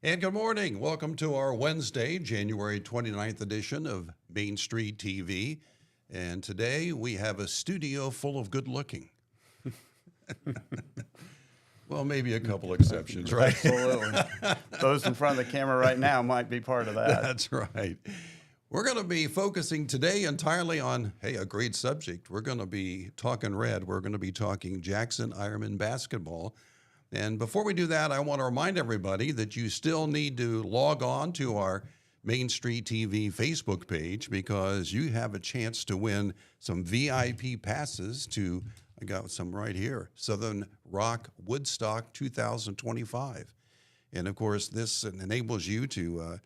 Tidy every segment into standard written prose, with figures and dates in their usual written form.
And good morning. Welcome to our Wednesday, January 29th edition of Main Street TV. And today we have a studio full of good looking. Well, maybe a couple exceptions, right? Absolutely. Those in front of the camera right now might be part of that. That's right. We're going to be focusing today entirely on, a great subject. We're going to be talking red. We're going to be talking Jackson Ironman basketball. And before we do that, I want to remind everybody that you still need to log on to our Main Street TV Facebook page because you have a chance to win some VIP passes to, I got some right here, Southern Rock Woodstock 2025. And of course, this enables you to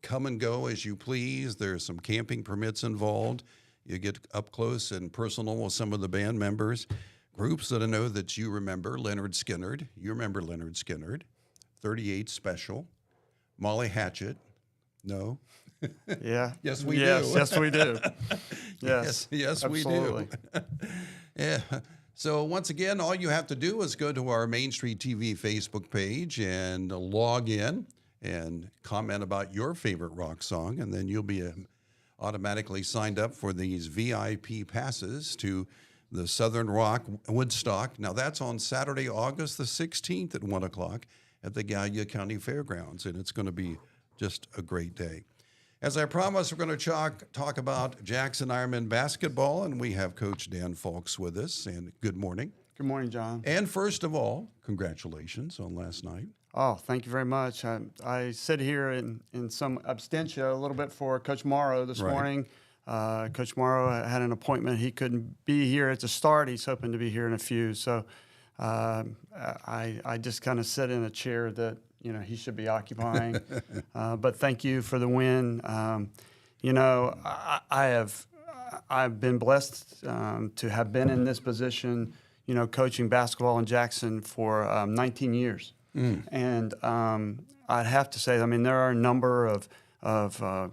come and go as you please. There's some camping permits involved. You get up close and personal with some of the band members. Groups that I know that you remember, Leonard Skinnard. You remember Leonard Skinnard. 38 Special. Molly Hatchet. No? Yeah. Yes, we do. Yes, we do. Yes, absolutely. We do. Yeah. So once again, all you have to do is go to our Main Street TV Facebook page and log in and comment about your favorite rock song, and then you'll be automatically signed up for these VIP passes to the Southern Rock Woodstock. Now, that's on Saturday, August the 16th at 1 o'clock at the Gallia County Fairgrounds, and it's going to be just a great day. As I promised, we're going to talk about Jackson Ironman basketball, and we have Coach Dan Fulks with us, and good morning. Good morning, John. And first of all, congratulations on last night. Oh, thank you very much. I sit here in some absentia a little bit for Coach Morrow this morning. Coach Morrow had an appointment. He couldn't be here at the start. He's hoping to be here in a few. So I just kind of sit in a chair that, he should be occupying. But thank you for the win. I've been blessed to have been in this position, coaching basketball in Jackson for 19 years. And I'd have to say, there are a number of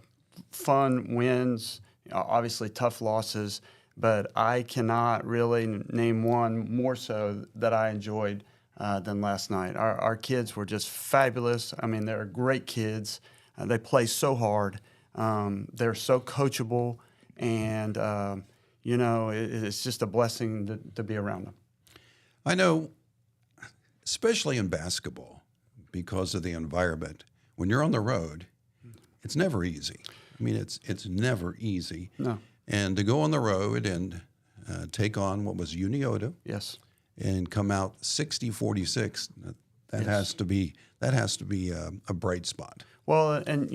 fun wins, obviously tough losses, but I cannot really name one more so that I enjoyed than last night. Our kids were just fabulous. They're great kids. They play so hard. They're so coachable, and it's just a blessing to be around them. I know, especially in basketball, because of the environment, when you're on the road, it's never easy. It's never easy. No. And to go on the road and take on what was Unioto, yes, and come out 60-46, that has to be a bright spot. Well, and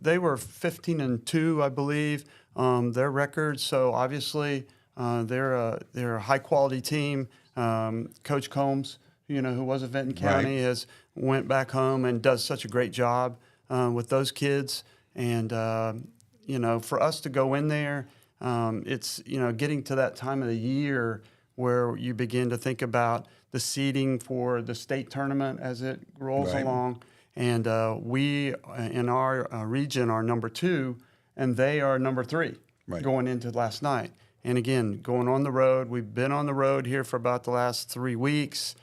they were 15-2, I believe, their record. So obviously they're a high quality team. Coach Combs, who was at Benton County, has went back home and does such a great job with those kids. And for us to go in there, it's getting to that time of the year where you begin to think about the seeding for the state tournament as it rolls along. And we in our region are number 2, and they are number 3 going into last night. And again, going on the road, we've been on the road here for about the last 3 weeks,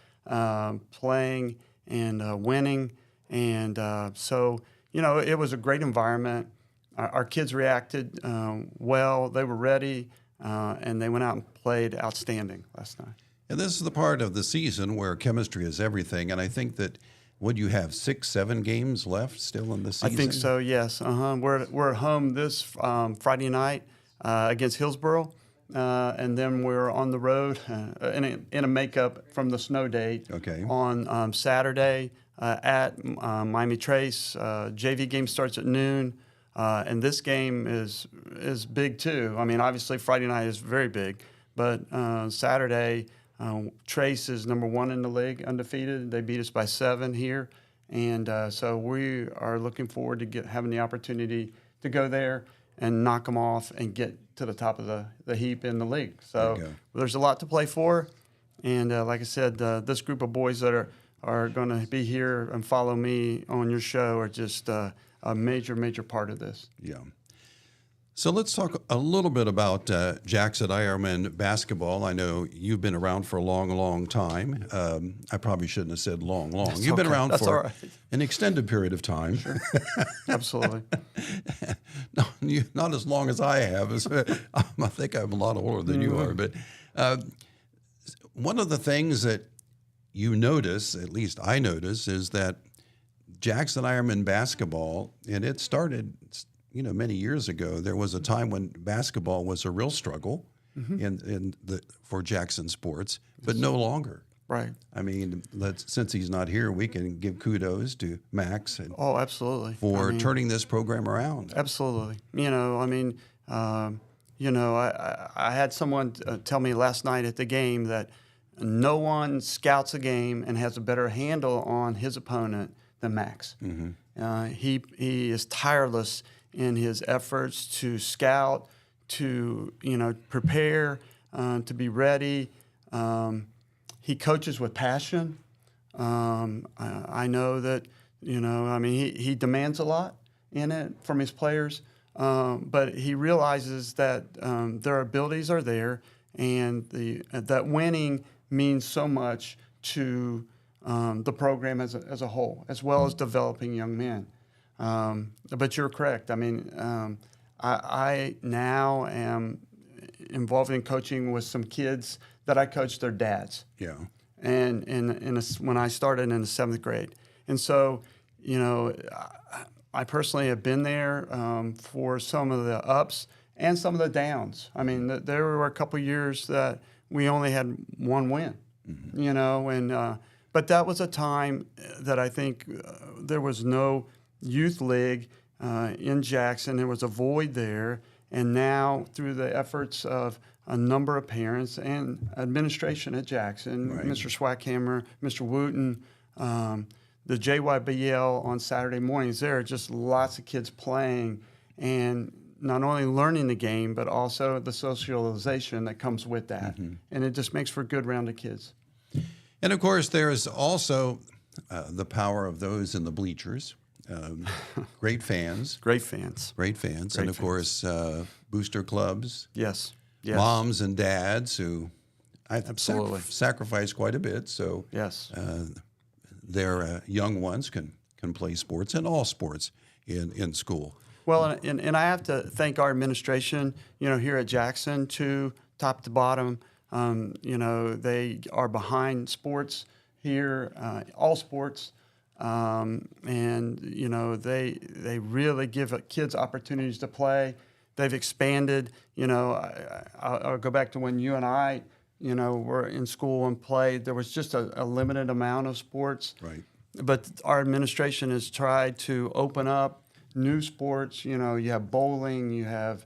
playing and winning. And so, it was a great environment. Our kids reacted well. They were ready, and they went out and played outstanding last night. And this is the part of the season where chemistry is everything. And I think that, would you have 6-7 games left still in the season? I think so, yes. We're at home this Friday night against Hillsboro. And then we're on the road in a makeup from the snow date on Saturday at Miami Trace. JV game starts at noon, and this game is big too. Obviously Friday night is very big, but Saturday, Trace is number 1 in the league, undefeated. They beat us by 7 here, and so we are looking forward to having the opportunity to go there and knock them off and get to the top of the heap in the league. So there's a lot to play for. And like I said, this group of boys that are going to be here and follow me on your show are just a major, major part of this. Yeah. So let's talk a little bit about Jackson Ironman basketball. I know you've been around for a long, long time. I probably shouldn't have said long, long. That's You've been okay. around That's all for right. an extended period of time. Sure. Absolutely. No, not as long as I have. I think I'm a lot older than you are. But one of the things that you notice, at least I notice, is that Jackson Ironman basketball, and it started, many years ago. There was a time when basketball was a real struggle for Jackson sports, but no longer. Right. I mean, since he's not here, we can give kudos to Max Oh, absolutely. for turning this program around. Absolutely. I had someone tell me last night at the game that no one scouts a game and has a better handle on his opponent than Max. He is tireless in his efforts to scout, to prepare, to be ready. He coaches with passion. I know that he demands a lot in it from his players, but he realizes that their abilities are there, and that winning means so much to the program as a whole, as well as developing young men. But you're correct. I mean, I now am involved in coaching with some kids that I coached their dads. Yeah. And when I started in the 7th grade. And so, I personally have been there for some of the ups and some of the downs. I mean, there were a couple years that we only had one win, but that was a time that I think there was no youth league in Jackson. There was a void there. And now, through the efforts of a number of parents and administration at Jackson, right. Mr. Swackhammer, Mr. Wooten, the JYBL on Saturday mornings, there are just lots of kids playing and not only learning the game, but also the socialization that comes with that. And it just makes for good rounded kids. And of course, there's also the power of those in the bleachers. Great fans. Great fans. And of course, booster clubs. Yes. Moms and dads who Absolutely. sacrifice quite a bit. So yes, their young ones can play sports and all sports in school. Well, and I have to thank our administration, here at Jackson, too, top to bottom. They are behind sports here, all sports. And they really give kids opportunities to play. They've expanded. I'll go back to when you and I, were in school and played. There was just a limited amount of sports. Right. But our administration has tried to open up new sports. You have bowling. You have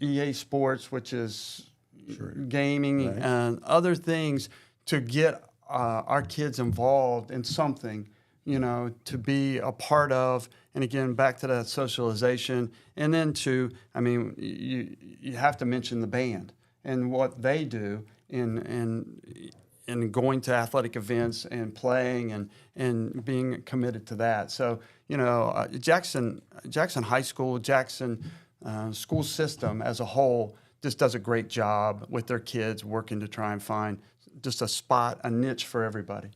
EA Sports, which is gaming, right. and other things to get our kids involved in something, to be a part of. And again, back to that socialization. And then you have to mention the band and what they do in going to athletic events and playing and being committed to that. So, Jackson High School, Jackson school system as a whole just does a great job with their kids working to try and find just a niche for everybody.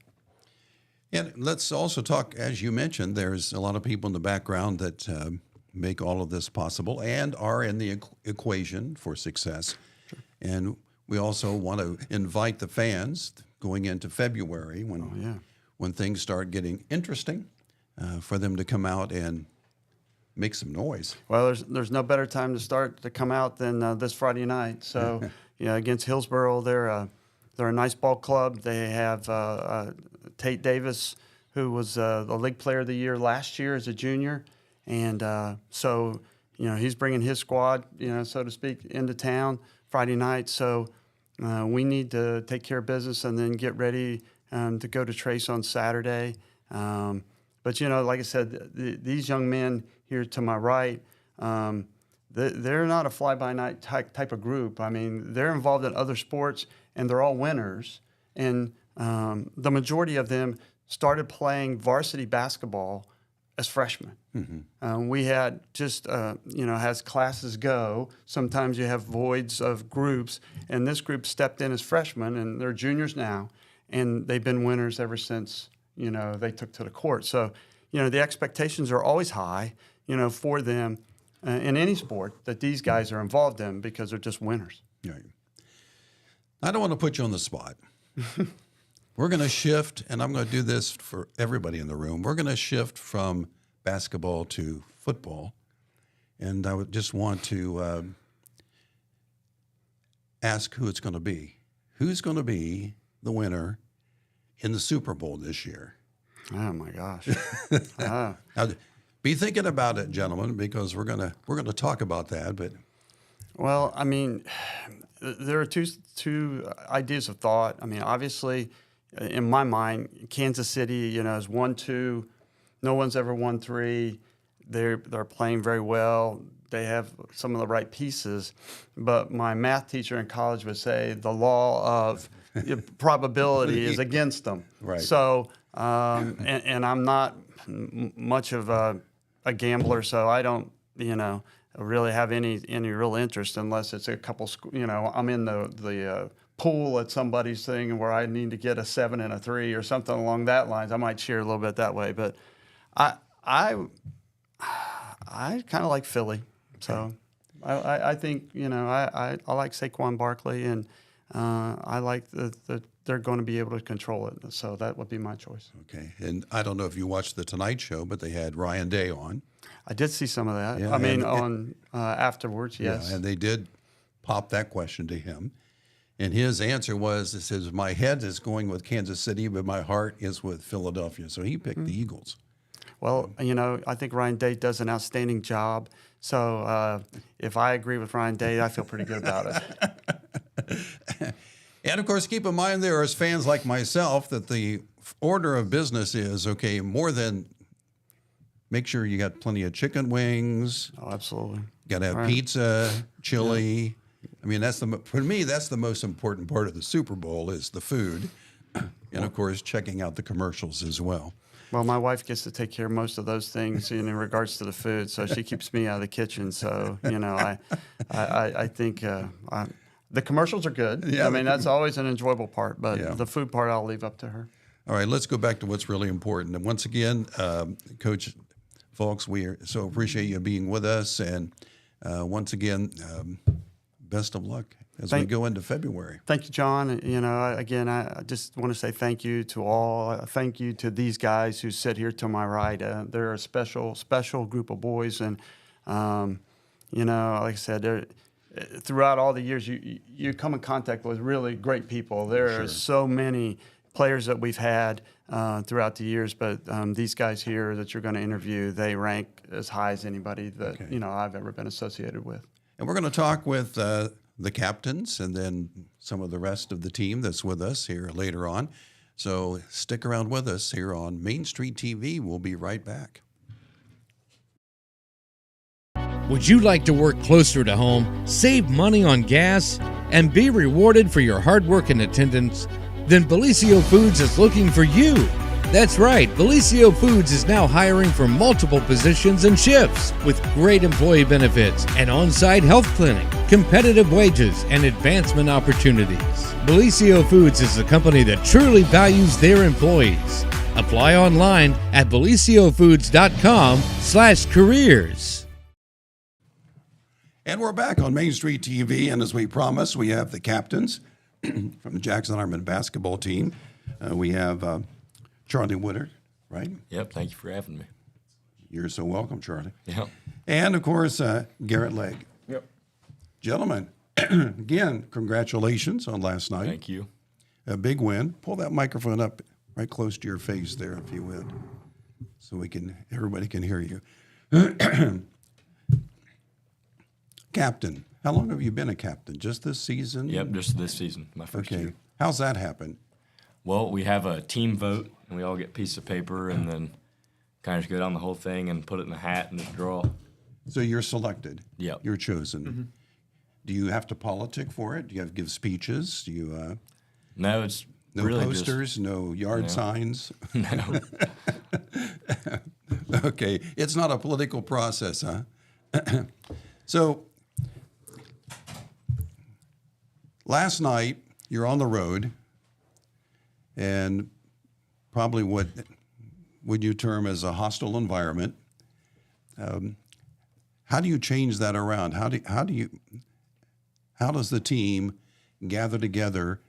And let's also talk, as you mentioned, there's a lot of people in the background that make all of this possible and are in the equation for success. Sure. And we also want to invite the fans going into February when things start getting interesting for them to come out and make some noise. Well, there's no better time to come out than this Friday night. So, against Hillsborough, they're a nice ball club. They have Tate Davis, who was the league player of the year last year as a junior, and so he's bringing his squad, so to speak, into town Friday night. So we need to take care of business and then get ready to go to Trace on Saturday. But like I said, these young men here to my right, they're not a fly-by-night type of group. I mean, they're involved in other sports, and they're all winners. And the majority of them started playing varsity basketball as freshmen. We had just, as classes go, sometimes you have voids of groups, and this group stepped in as freshmen, and they're juniors now, and they've been winners ever since, they took to the court. So, the expectations are always high, for them in any sport that these guys are involved in because they're just winners. Right. I don't want to put you on the spot. We're going to shift, and I'm going to do this for everybody in the room. We're going to shift from basketball to football, and I would just want to ask who it's going to be. Who's going to be the winner in the Super Bowl this year? Oh my gosh! Now, be thinking about it, gentlemen, because we're gonna talk about that. But well, I mean, there are two ideas of thought. I mean, obviously, in my mind, Kansas City, is 1-2. No one's ever won 3. They're playing very well. They have some of the right pieces. But my math teacher in college would say the law of probability is against them. Right. So, and I'm not much of a gambler, so I don't, really have any real interest unless it's a couple, I'm in the pool at somebody's thing where I need to get a 7 and a 3 or something along that lines. I might cheer a little bit that way, but I kind of like Philly, so I think I like Saquon Barkley, and I like that they're going to be able to control it. So that would be my choice. okay, and I don't know if you watched the Tonight Show, but they had Ryan Day on. I did see some of that. Yeah, I mean, on afterwards, yes. Yeah, and they did pop that question to him, and his answer was, "It says my head is going with Kansas City, but my heart is with Philadelphia." So he picked the Eagles. Well, I think Ryan Day does an outstanding job. So if I agree with Ryan Day, I feel pretty good about it. And of course, keep in mind there are fans like myself that the order of business is okay. More than make sure you got plenty of chicken wings. Oh, absolutely. Got to have pizza, chili. Yeah. I mean, for me, that's the most important part of the Super Bowl is the food, and of course, checking out the commercials as well. Well, my wife gets to take care of most of those things in regards to the food, so she keeps me out of the kitchen. So I think the commercials are good. Yeah, I mean, that's always an enjoyable part, but yeah. the food part I'll leave up to her. All right, let's go back to what's really important. And once again, Coach Folks, we so appreciate you being with us. And once again, best of luck as we go into February. Thank you, John. Again, I just want to say thank you to all. Thank you to these guys who sit here to my right. They're a special group of boys. And, like I said, throughout all the years, you come in contact with really great people. There are so many players that we've had throughout the years, but these guys here that you're going to interview, they rank as high as anybody that I've ever been associated with. And we're going to talk with the captains and then some of the rest of the team that's with us here later on. So stick around with us here on Main Street TV. We'll be right back. Would you like to work closer to home, save money on gas, and be rewarded for your hard work and attendance? Then Bellisio Foods is looking for you. That's right, Bellisio Foods is now hiring for multiple positions and shifts with great employee benefits, an on-site health clinic, competitive wages, and advancement opportunities. Bellisio Foods is a company that truly values their employees. Apply online at BellisioFoods.com/careers. And we're back on Main Street TV, and as we promised, we have the captains from the Jackson Ironman basketball team. We have Charlie Woodard, right? Yep, thank you for having me. You're so welcome, Charlie. Yep. And, of course, Garrett Legg. Yep. Gentlemen, again, congratulations on last night. Thank you. A big win. Pull that microphone up right close to your face there, if you would, so everybody can hear you. Captain, how long have you been a captain? Just this season? Yep, just this season, my first year. How's that happen? Well, we have a team vote, and we all get a piece of paper, and then kind of just go down the whole thing and put it in the hat and draw. So you're selected. Yep. You're chosen. Mm-hmm. Do you have to politic for it? Do you have to give speeches? Do you? No, it's no really posters, no yard signs. No. Okay, it's not a political process, huh? So, last night, you're on the road, and probably what would you term as a hostile environment. How do you change that around? How does the team gather together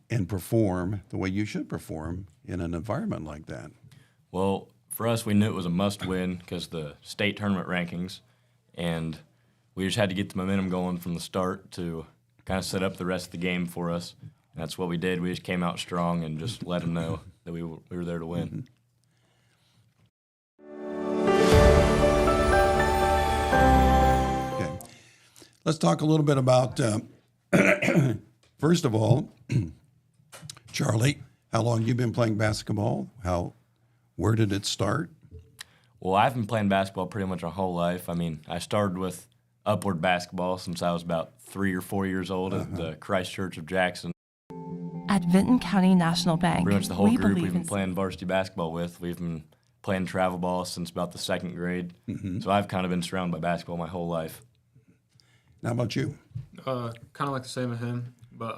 and perform the way you should perform in an environment like that? Well, for us, we knew it was a must-win because the state tournament rankings, and we just had to get the momentum going from the start to kind of set up the rest of the game for us. And that's what we did. We just came out strong and just let them know that we were there to win. Okay. Let's talk a little bit about, first of all, Charlie, how long you been playing basketball? Where did it start? Well, I've been playing basketball pretty much my whole life. I mean, I started with upward basketball since I was about 3 or 4 years old at the Christ Church of Jackson. At Vinton County National Bank, Pretty much the whole we group believe we've been in playing varsity basketball with. We've been playing travel ball since about the 2nd grade. So I've kind of been surrounded by basketball my whole life. How about you? Kind of like the same as him, but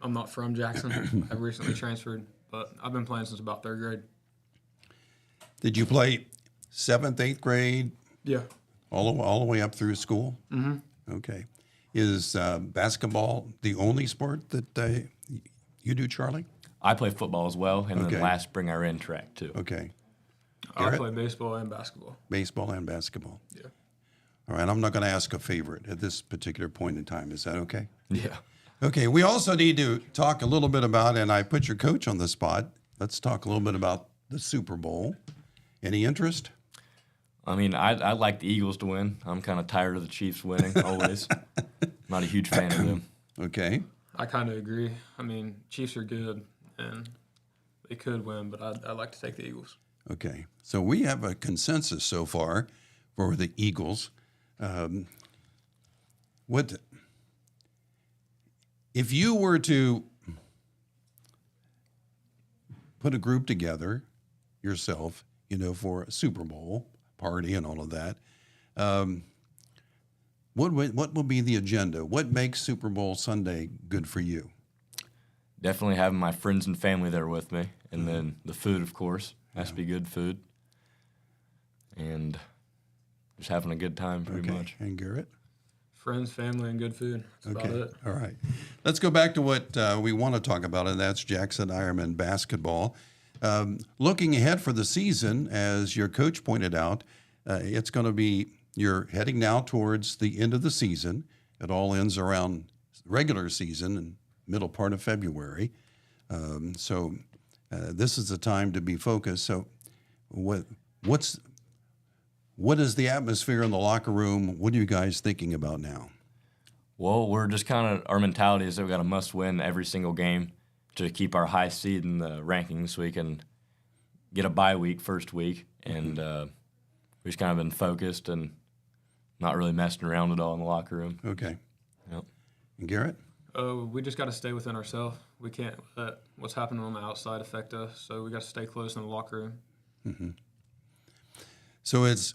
I'm not from Jackson. I've recently transferred, but I've been playing since about 3rd grade. Did you play 7th, 8th grade, Yeah. all the way up through school? Mm-hmm. Okay. Is basketball the only sport that you do, Charlie? I play football as well, and Okay. then last spring I ran track too. Okay. I Garrett? play baseball and basketball. Baseball and basketball. Yeah. All right. I'm not going to ask a favorite at this particular point in time. Is that okay? Yeah. Okay. We also need to talk a little bit about, and I put your coach on the spot. Let's talk a little bit about the Super Bowl. Any interest? I mean, I'd like the Eagles to win. I'm kind of tired of the Chiefs winning always. Not a huge fan of them. Okay. I kind of agree. I mean, Chiefs are good, and they could win, but I'd like to take the Eagles. Okay. So we have a consensus so far for the Eagles. What if you were to put a group together yourself, for a Super Bowl party and all of that? What would be the agenda? What makes Super Bowl Sunday good for you? Definitely having my friends and family there with me, and then the food, of course, has to be good food, and just having a good time pretty much. And Garrett? Friends, family, and good food. That's about it. All right. Let's go back to what we want to talk about, and that's Jackson Ironman basketball. Looking ahead for the season, as your coach pointed out, it's going to be, you're heading now towards the end of the season. It all ends around regular season and middle part of February. So this is the time to be focused. So what is the atmosphere in the locker room? What are you guys thinking about now? Well, we're just kind of, our mentality is that we got a must-win every single game to keep our high seed in the rankings so we can get a bye week first week. And we've just kind of been focused and not really messing around at all in the locker room. Okay. Yep. And Garrett? We just got to stay within ourselves. We can't let what's happening on the outside affect us, so we got to stay close in the locker room. Mm-hmm. So it's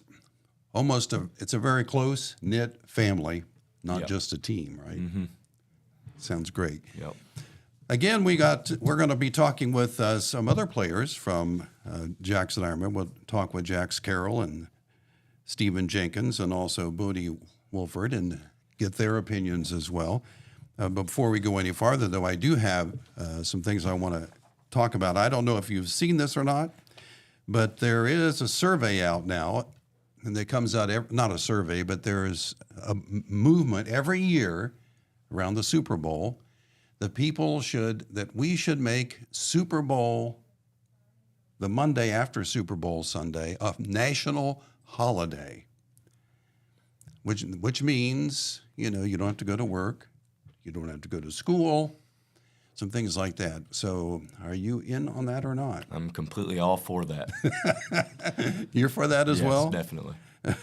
almost it's a very close-knit family, not just a team, right? Mm-hmm. Sounds great. Yep. Again, we're going to be talking with some other players from Jackson Ironman. We'll talk with Jax Carroll and Stephen Jenkins and also Bodie Wolford and get their opinions as well. Before we go any farther, though, I do have some things I want to talk about. I don't know if you've seen this or not, but there is a survey out now, and it comes out, not a survey, but there's a movement every year around the Super Bowl that we should make Super Bowl, the Monday after Super Bowl Sunday, a national holiday, which means, you don't have to go to work, you don't have to go to school, some things like that. So are you in on that or not? I'm completely all for that. You're for that as well? Yes, definitely.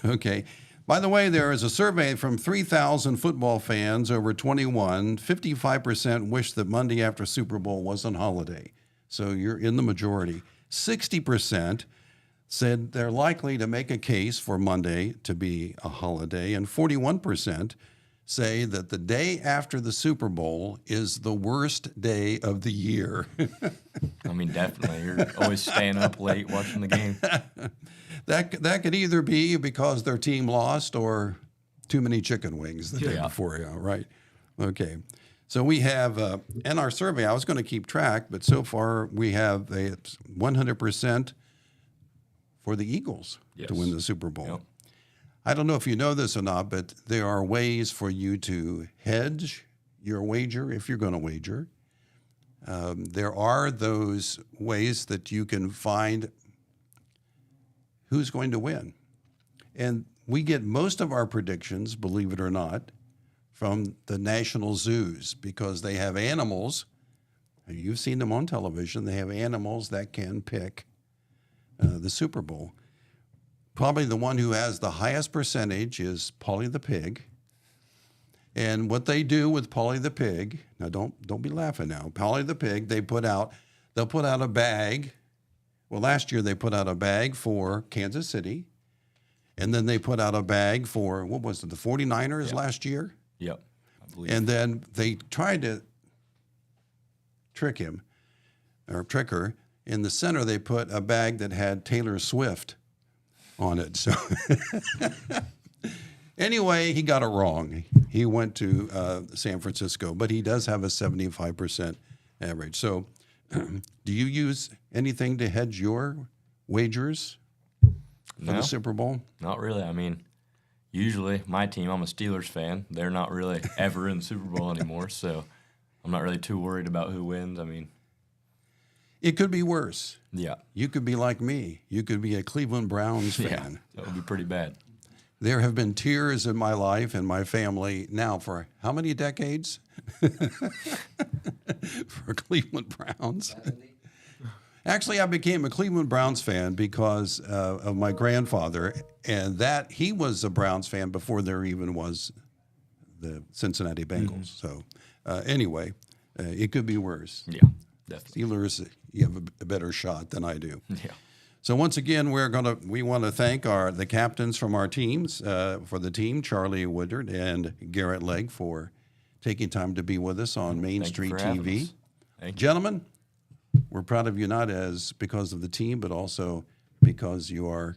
Okay. By the way, there is a survey from 3,000 football fans over 21. 55% wish that Monday after Super Bowl wasn't holiday. So you're in the majority. 60% said they're likely to make a case for Monday to be a holiday, and 41% say that the day after the Super Bowl is the worst day of the year. I mean, definitely. You're always staying up late watching the game. That could either be because their team lost or too many chicken wings the day before, right? Okay. So we have, in our survey, I was going to keep track, but so far we have 100% for the Eagles to win the Super Bowl. Yep. I don't know if you know this or not, but there are ways for you to hedge your wager if you're going to wager. There are those ways that you can find who's going to win. And we get most of our predictions, believe it or not, from the national zoos because they have animals. And you've seen them on television. They have animals that can pick the Super Bowl. Probably the one who has the highest percentage is Polly the pig. And what they do with Polly the pig, now don't be laughing now. Polly the pig, they'll put out a bag. Well, last year they put out a bag for Kansas City. And then they put out a bag for, what was it, the 49ers last year? Yep. I believe. And then they tried to trick him, or trick her. In the center, they put a bag that had Taylor Swift on it. So anyway, he got it wrong. He went to San Francisco, but he does have a 75% average. So do you use anything to hedge your wagers for the Super Bowl? Not really. I mean, usually my team, I'm a Steelers fan. They're not really ever in the Super Bowl anymore, so I'm not really too worried about who wins. I mean, it could be worse. yeah. You could be like me. You could be a Cleveland Browns fan. Yeah, that would be pretty bad. There have been tears in my life and my family now for how many decades? For Cleveland Browns. Actually, I became a Cleveland Browns fan because of my grandfather, and that he was a Browns fan before there even was the Cincinnati Bengals. So anyway, it could be worse. Yeah, definitely. Steelers, you have a better shot than I do. Yeah. So once again, we want to thank the captains from our teams for the team, Charlie Woodard and Garrett Legg, for taking time to be with us on Main Thank you Street for having TV. us. Thank you. Gentlemen, we're proud of you not as because of the team, but also because you are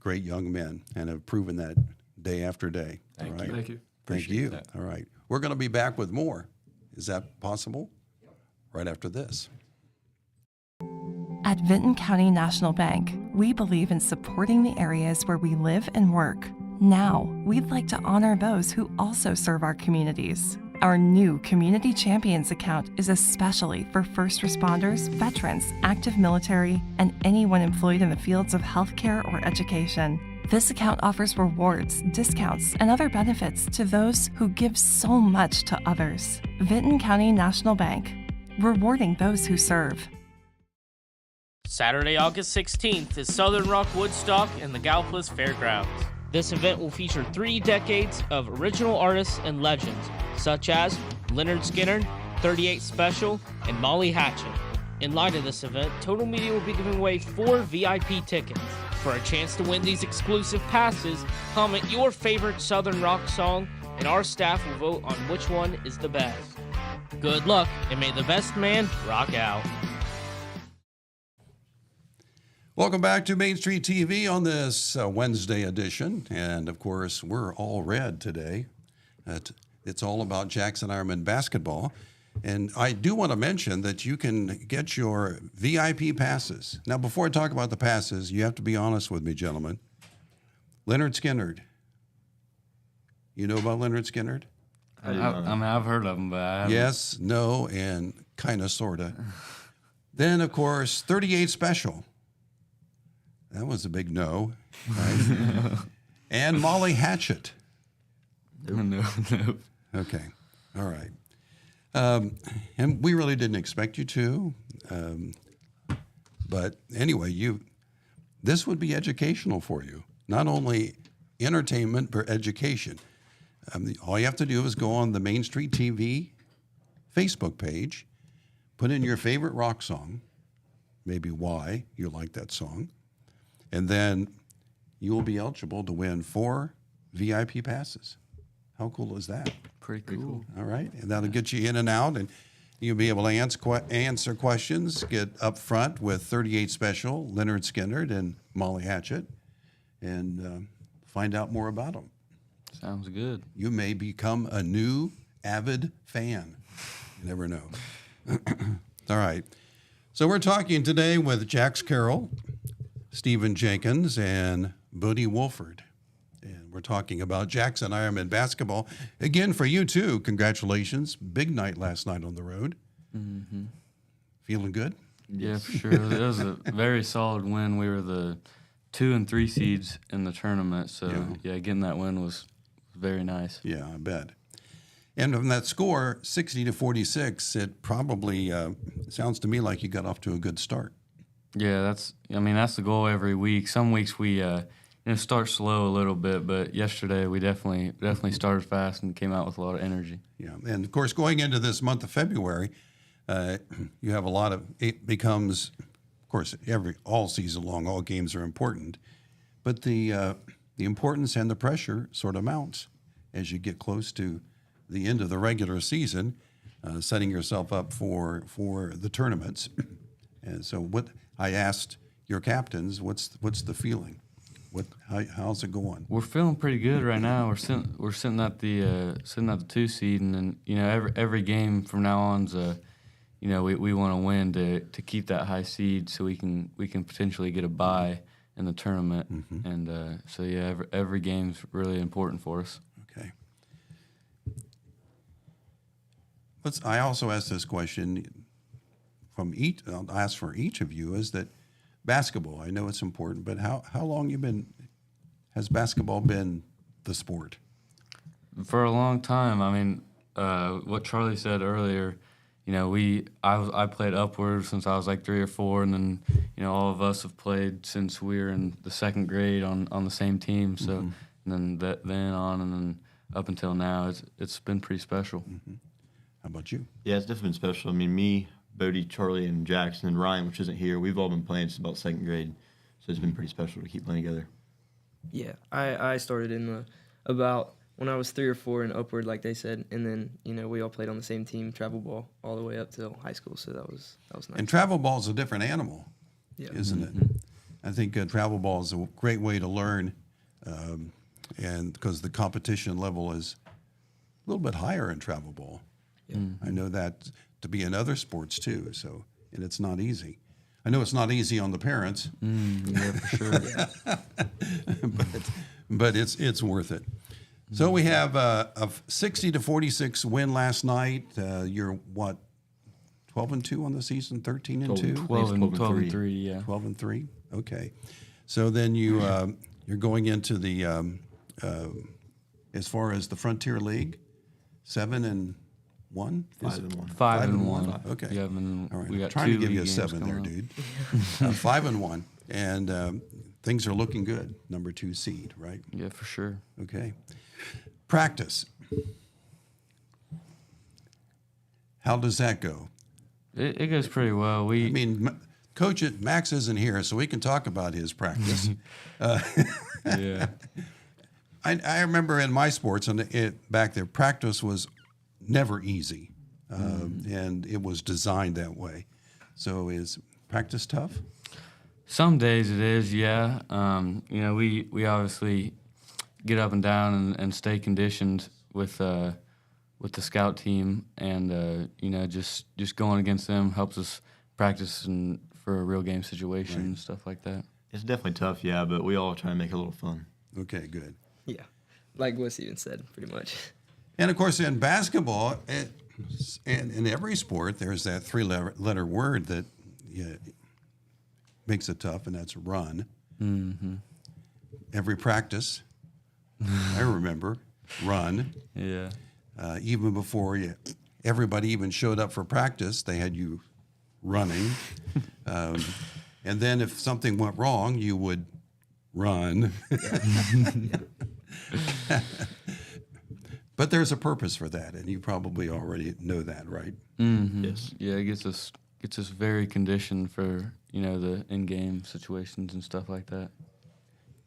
great young men and have proven that day after day. Thank All right? you. Thank you. Thank Appreciate you. that. All right. We're going to be back with more. Is that possible? Right after this. At Vinton County National Bank, we believe in supporting the areas where we live and work. Now, we'd like to honor those who also serve our communities. Our new Community Champions account is especially for first responders, veterans, active military, and anyone employed in the fields of healthcare or education. This account offers rewards, discounts, and other benefits to those who give so much to others. Vinton County National Bank, rewarding those who serve. Saturday, August 16th is Southern Rock Woodstock in the Gallipolis Fairgrounds. This event will feature 3 decades of original artists and legends, such as Leonard Skinner, 38 Special, and Molly Hatchet. In light of this event, Total Media will be giving away 4 VIP tickets. For a chance to win these exclusive passes, comment your favorite Southern Rock song, and our staff will vote on which one is the best. Good luck, and may the best man rock out. Welcome back to Main Street TV on this Wednesday edition. And of course, we're all red today. It's all about Jackson Ironman basketball. And I do want to mention that you can get your VIP passes. Now, before I talk about the passes, you have to be honest with me, gentlemen. Leonard Skinnard. You know about Leonard Skinnard? I've heard of them, but I haven't. Yes, no, and kind of, sort of. Then, of course, 38 Special. That was a big no, right? And Molly Hatchet. No. Okay, all right. And we really didn't expect you to. But anyway, this would be educational for you. Not only entertainment, but education. All you have to do is go on the Main Street TV Facebook page, put in your favorite rock song, maybe why you like that song, And then you will be eligible to win 4 VIP passes. How cool is that? Pretty cool. All right. And that'll get you in and out, and you'll be able to answer questions, get up front with 38 Special, Leonard Skinnard, and Molly Hatchett, and find out more about them. Sounds good. You may become a new avid fan. You never know. All right. So we're talking today with Jax Carroll, Stephen Jenkins, and Bodie Wolford. And we're talking about Jackson Ironman basketball. Again, for you, too, congratulations. Big night last night on the road. Mm-hmm. Feeling good? Yeah, for sure. It was a very solid win. We were the 2 and 3 seeds in the tournament. So, yeah, getting that win was very nice. Yeah, I bet. And from that score, 60-46, it probably sounds to me like you got off to a good start. Yeah, that's the goal every week. Some weeks we start slow a little bit, but yesterday we definitely started fast and came out with a lot of energy. Yeah, and of course, going into this month of February, you have a lot of, it becomes, of course, all season long, all games are important, but the importance and the pressure sort of mounts as you get close to the end of the regular season, setting yourself up for the tournaments. And so, what I asked your captains, what's the feeling? How's it going? We're feeling pretty good right now. We're sitting at the 2 seed, and then every game from now on's we want to win to keep that high seed so we can potentially get a bye in the tournament, and so yeah, every game's really important for us. Okay. I also asked this question from each. I'll ask for each of you: is that basketball? I know it's important, but how long has basketball been the sport? For a long time. I mean, what Charlie said earlier. I played upward since I was like 3 or 4, and then all of us have played since we were in the 2nd grade on the same team. So and then on and then up until now, it's been pretty special. Mm-hmm. How about you? Yeah, it's definitely been special. I mean, me, Bodie, Charlie, and Jackson, and Ryan, which isn't here, we've all been playing since about 2nd grade, so it's been pretty special to keep playing together. Yeah, I started in about when I was 3 or 4 and upward, like they said, and then we all played on the same team, travel ball, all the way up till high school. So that was nice. And travel ball is a different animal, isn't it? I think travel ball is a great way to learn, and because the competition level is a little bit higher in travel ball. Yeah. I know that to be in other sports too. So, and it's not easy. I know it's not easy on the parents. Yeah, for sure. but it's worth it. So we have a 60-46 win last night. You're what, 12-2 on the season, 13-2, 12 and 3, yeah. 12-3. Okay. So then you're going into the as far as the Frontier League, 7-1. 5-1. 5-1. Okay. Yeah, and all right. we got trying 2 to give you a league 7 games there, coming dude. 5-1, and things are looking good. Number 2 seed, right? Yeah, for sure. Okay. Practice. How does that go? It goes pretty well. I mean, Coach Max isn't here, so we can talk about his practice. Yeah. I remember in my sports, and back there, practice was never easy, and it was designed that way. So is practice tough? Some days it is, yeah. We obviously get up and down and stay conditioned with the scout team, and just going against them helps us practice for a real game situation and stuff like that. It's definitely tough, yeah, but we all try to make it a little fun. Okay, good. Yeah, like what Steven said, pretty much. And of course, in basketball, and in every sport, there's that 3-letter word that makes it tough, and that's run. Mm-hmm. Every practice, I remember, run. Yeah. Even before everybody even showed up for practice, they had you running. And then if something went wrong, you would run. But there's a purpose for that, and you probably already know that, right? Mm-hmm. Yes. Yeah, it gets us gets us very conditioned for the in-game situations and stuff like that.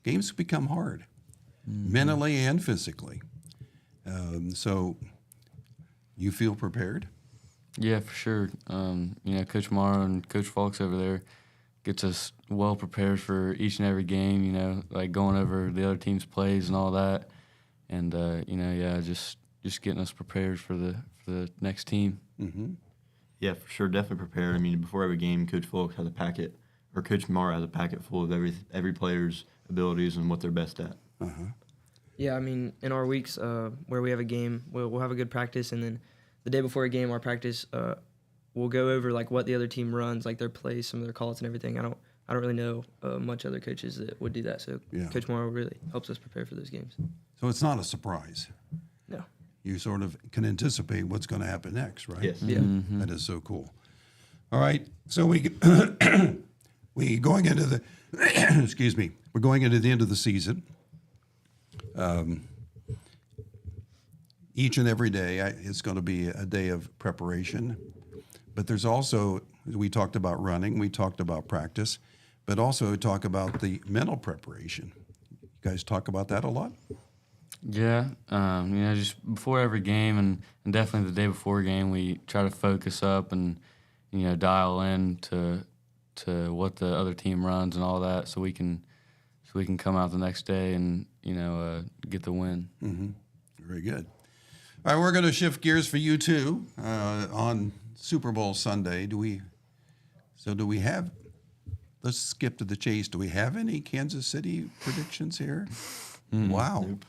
Games become hard, mentally and physically. So you feel prepared? Yeah, for sure. Coach Morrow and Coach Falks over there gets us well prepared for each and every game, like going over the other team's plays and all that. And, just getting us prepared for the next team. Mm-hmm. Yeah, for sure, definitely prepared. I mean, before every game, Coach Falks has a packet, or Coach Morrow has a packet full of every player's abilities and what they're best at. Uh-huh. Yeah, I mean, in our weeks where we have a game, we'll have a good practice, and then the day before a game, our practice, we'll go over like what the other team runs, like their plays, some of their calls and everything. I don't really know much other coaches that would do that. So Yeah. Coach Morrow really helps us prepare for those games. So it's not a surprise. No. You sort of can anticipate what's going to happen next, right? Yes. Yeah. That is so cool. All right, so we going into the excuse me, we're going into the end of the season. Each and every day it's going to be a day of preparation, but there's also, we talked about running, we talked about practice, but also talk about the mental preparation. You guys talk about that a lot? Yeah, just before every game and definitely the day before a game, we try to focus up and dial in to what the other team runs and all that, so we can come out the next day and get the win. Mm-hmm. Very good. All right, we're going to shift gears for you too on Super Bowl Sunday. Do we have? Let's skip to the chase. Do we have any Kansas City predictions here? Wow. Nope.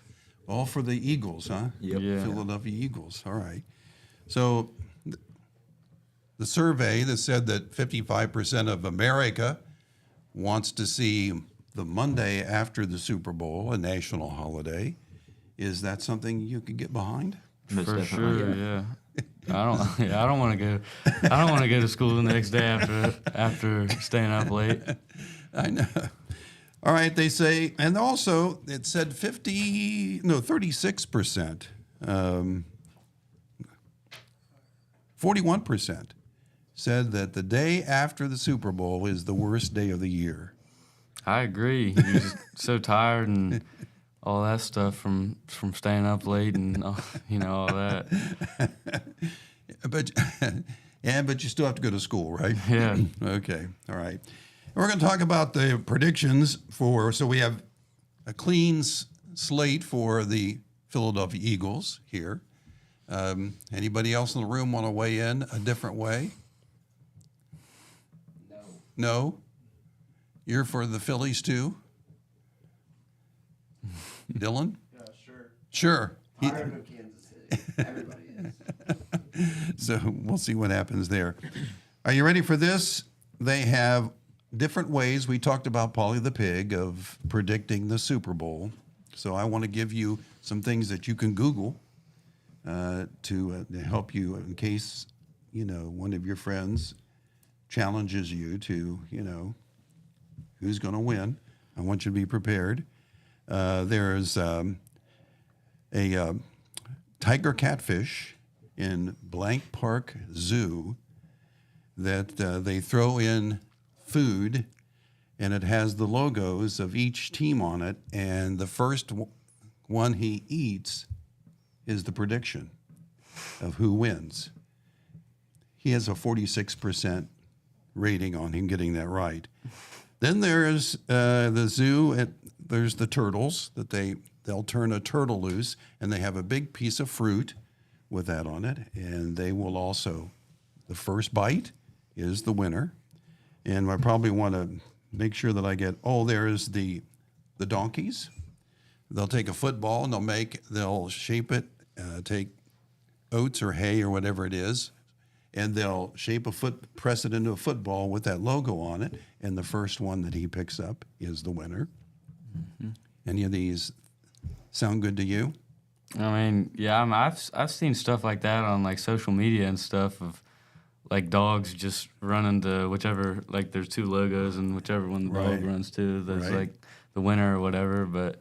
All for the Eagles, huh? Yep. Yeah. Philadelphia Eagles. All right. So the survey that said that 55% of America wants to see the Monday after the Super Bowl a national holiday. Is that something you could get behind? Most For definitely. sure, yeah. I don't want to go. I don't want to go to school the next day after staying up late. I know. All right, they say, and also it said 36%, 41% said that the day after the Super Bowl is the worst day of the year. I agree. You're just so tired and all that stuff from staying up late and all that. But you still have to go to school, right? Yeah. Okay. All right. We're going to talk about the predictions so we have a clean slate for the Philadelphia Eagles here. Anybody else in the room want to weigh in a different way? No? You're for the Phillies too? Dylan? Sure. Sure. Tired of Kansas City. Everybody is. So we'll see what happens there. Are you ready for this? They have different ways. We talked about Polly the Pig of predicting the Super Bowl. So I want to give you some things that you can Google to help you in case, one of your friends challenges you to, who's going to win. I want you to be prepared. There's a tiger catfish in Blank Park Zoo that they throw in food, and it has the logos of each team on it, and the first one he eats is the prediction of who wins. He has a 46% rating on him getting that right. Then there's the zoo. There's the turtles that they'll turn a turtle loose, and they have a big piece of fruit with that on it, and they will also, the first bite is the winner. And I probably want to make sure that I get, there's the donkeys. They'll take a football and they'll shape it, take oats or hay or whatever it is, and they'll press it into a football with that logo on it, and the first one that he picks up is the winner. Mm-hmm. Any of these sound good to you? I mean, yeah, I've seen stuff like that on like social media and stuff of like dogs just running to whichever, like there's two logos and whichever one the dog runs to, that's like the winner or whatever. But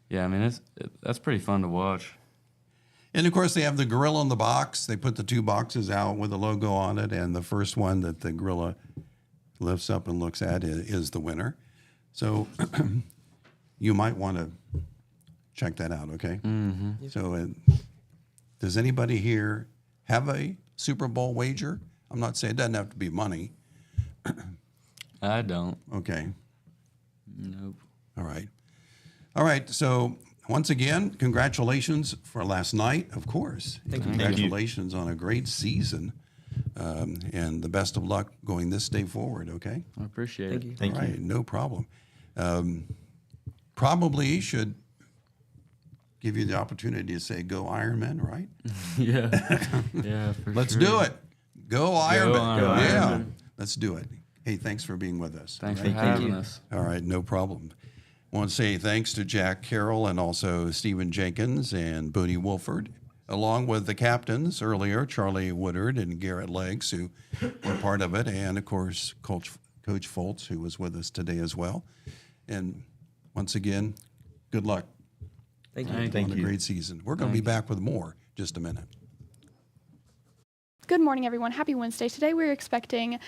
yeah, I mean that's pretty fun to watch. And of course, they have the gorilla in the box. They put the 2 boxes out with the logo on it, and the first one that the gorilla lifts up and looks at is the winner. So you might want to check that out, okay? Mm-hmm. So does anybody here have a Super Bowl wager? I'm not saying it doesn't have to be money. I don't. Okay. Nope. All right. All right. So once again, congratulations for last night, of course. Thank you. Congratulations on a great season. And the best of luck going this day forward, okay? I appreciate Thank it. you. Thank All you. right, no problem. Probably should give you the opportunity to say, go Ironman, right? Yeah. Yeah, for Let's sure. do it. Go Ironman. Ironman. Yeah, let's do it. Hey, thanks for being with us. Thanks for Thank having you. us. All right, no problem. I want to say thanks to Jack Carroll and also Stephen Jenkins and Booney Wolford, along with the captains earlier, Charlie Woodard and Garrett Leggs, who were part of it, and of course, Coach Foltz, who was with us today as well. And once again, good luck Thank you. Thank on a you. great season. We're going to be back with more just a minute. Good morning, everyone. Happy Wednesday. Today we're expecting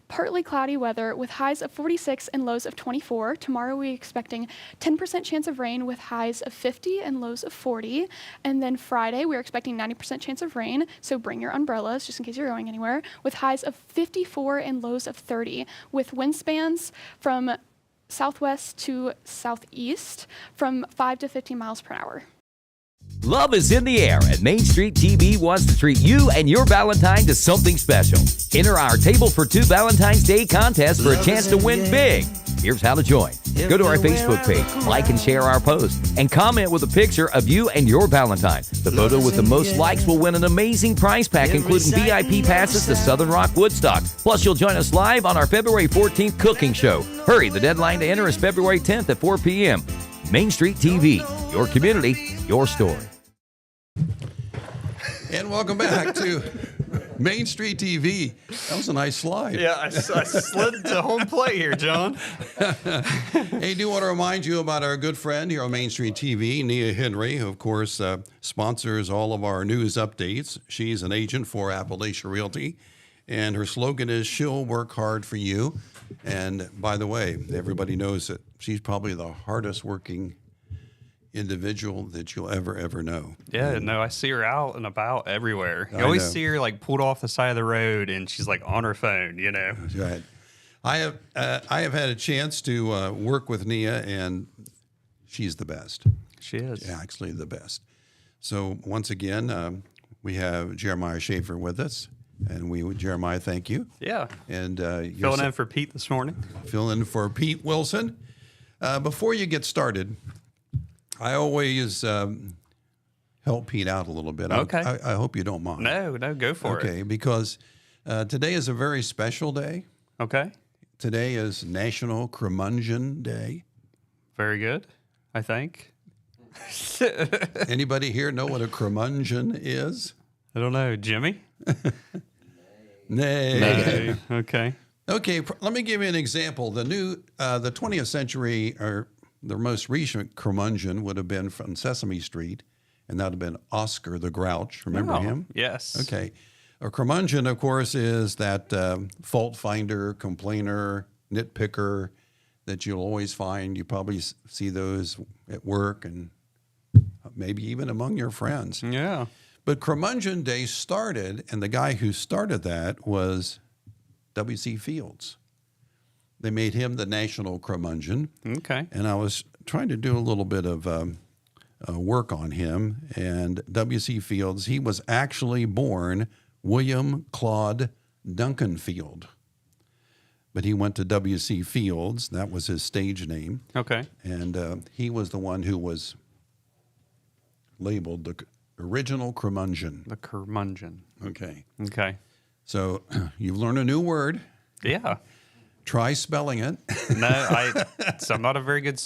partly cloudy weather with highs of 46 and lows of 24. Tomorrow we're expecting 10% chance of rain with highs of 50 and lows of 40. And then Friday we're expecting 90% chance of rain, so bring your umbrellas just in case you're going anywhere, with highs of 54 and lows of 30, with wind spans from southwest to southeast from 5 to 15 miles per hour. Love is in the air, and Main Street TV wants to treat you and your Valentine to something special. Enter our Table for Two Valentine's Day contest for a chance to win big. Here's how to join. Go to our Facebook page, like and share our post, and comment with a picture of you and your Valentine. The photo with the most likes will win an amazing prize pack, including VIP passes to Southern Rock Woodstock. Plus, you'll join us live on our February 14th cooking show. Hurry, the deadline to enter is February 10th at 4 p.m. Main Street TV, your community, your story. And welcome back to Main Street TV. That was a nice slide. Yeah, I slid to home plate here, John. Hey, do want to remind you about our good friend here on Main Street TV, Nia Henry, who, of course, sponsors all of our news updates. She's an agent for Appalachia Realty, and her slogan is, she'll work hard for you. And by the way, everybody knows that she's probably the hardest working individual that you'll ever know. Yeah, no, I see her out and about everywhere. You I always know. see her like pulled off the side of the road, and she's like on her phone. You know. Right. I have had a chance to work with Nia, and she's the best. She is. Actually, the best. So once again, we have Jeremiah Schaefer with us, and Jeremiah, thank you. Yeah. And you're Filling in for Pete this morning. filling in for Pete Wilson. Before you get started, I always help Pete out a little bit. Okay. I hope you don't mind. No, go for it. Okay, because today is a very special day. Okay. Today is National Curmudgeon Day. Very good, I think. Anybody here know what a curmudgeon is? I don't know. Jimmy? Nay. No. Okay. Okay, let me give you an example. The 20th century, or the most recent curmudgeon would have been from Sesame Street, and that would have been Oscar the Grouch. Remember Oh, him? Yes. Okay. A curmudgeon, of course, is that fault finder, complainer, nitpicker that you'll always find. You probably see those at work and maybe even among your friends. Yeah. But Curmudgeon Day started, and the guy who started that was W.C. Fields. They made him the national curmudgeon. Okay. And I was trying to do a little bit of work on him. And W.C. Fields, he was actually born William Claude Duncanfield. But he went to W.C. Fields. That was his stage name. Okay. And he was the one who was labeled the original curmudgeon. The curmudgeon. Okay. Okay. So you've learned a new word. Yeah. Try spelling it. No, so I'm not a very good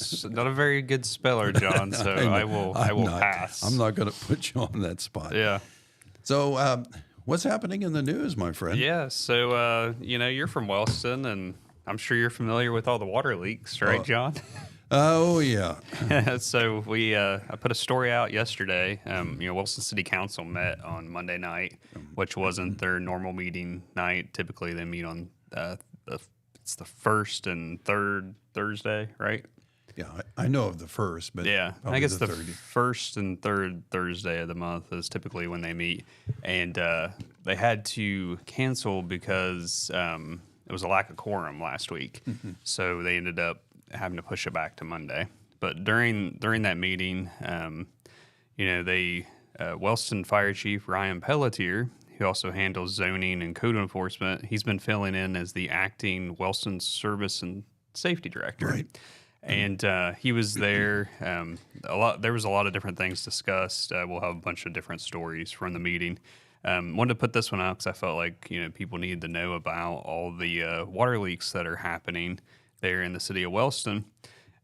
speller, John. So I will pass. I'm not going to put you on that spot. Yeah. So what's happening in the news, my friend? Yeah. So you're from Wellston, and I'm sure you're familiar with all the water leaks, right, John? Oh, yeah. So I put a story out yesterday. Wilson City Council met on Monday night, which wasn't their normal meeting night. Typically, they meet on it's the first and third Thursday, right? Yeah, I know of the first, but yeah, I probably think it's the 30. first and third Thursday of the month is typically when they meet, and they had to cancel because it was a lack of quorum last week, so they ended up having to push it back to Monday. But during that meeting, Wellston Fire Chief Ryan Pelletier, who also handles zoning and code enforcement, he's been filling in as the acting Wellston Service and Safety Director. Right. And he was there. There was a lot of different things discussed. We'll have a bunch of different stories from the meeting. Wanted to put this one out because I felt like people needed to know about all the water leaks that are happening there in the city of Wellston.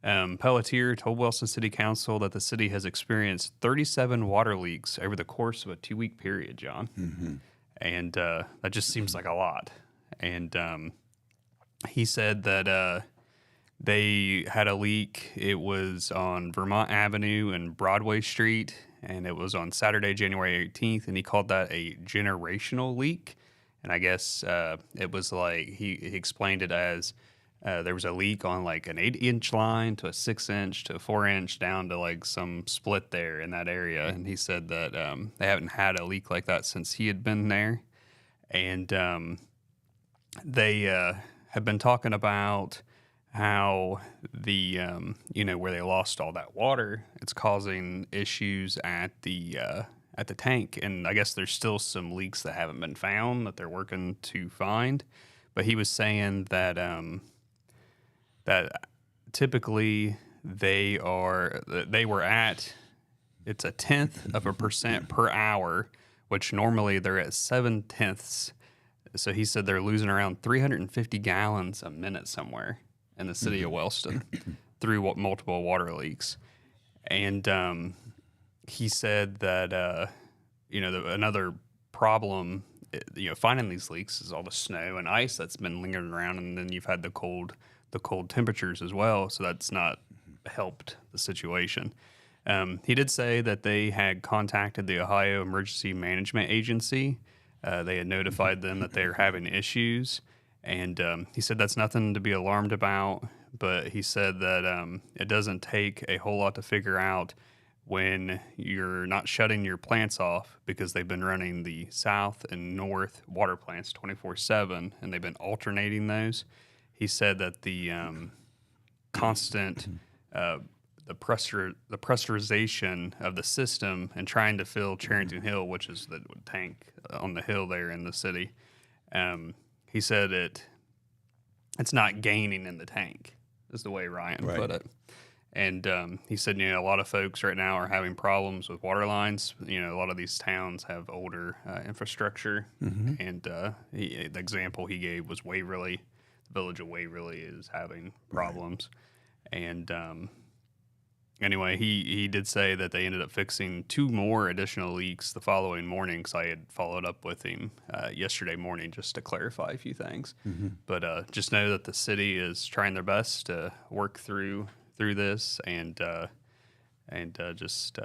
Pelletier told Wellston City Council that the city has experienced 37 water leaks over the course of a 2-week period, John. And that just seems like a lot. And he said that they had a leak. It was on Vermont Avenue and Broadway Street, and it was on Saturday, January 18th, and he called that a generational leak. And I guess it was like he explained it as there was a leak on like an 8-inch line to a 6-inch to a 4-inch down to like some split there in that area. And he said that they haven't had a leak like that since he had been there. And they have been talking about how the where they lost all that water, it's causing issues at the tank, and I guess there's still some leaks that haven't been found that they're working to find. But he was saying that that typically they were at, it's 0.1% per hour, which normally they're at 0.7. So he said they're losing around 350 gallons a minute somewhere in the city of Wellston through multiple water leaks. And he said that, another problem, finding these leaks is all the snow and ice that's been lingering around. And then you've had the cold temperatures as well. So that's not helped the situation. He did say that they had contacted the Ohio Emergency Management Agency. They had notified them that they're having issues. And he said that's nothing to be alarmed about, but he said that it doesn't take a whole lot to figure out when you're not shutting your plants off, because they've been running the south and north water plants 24/7, and they've been alternating those. He said that the constant the pressurization of the system and trying to fill Charrington Hill, which is the tank on the hill there in the city, he said it's not gaining in the tank, is the way Ryan put it. And he said, a lot of folks right now are having problems with water lines. A lot of these towns have older infrastructure. And the example he gave was Waverly. The village of Waverly is having problems. And anyway, he did say that they ended up fixing 2 more additional leaks the following morning, because I had followed up with him yesterday morning just to clarify a few things. But just know that the city is trying their best to work through this, and just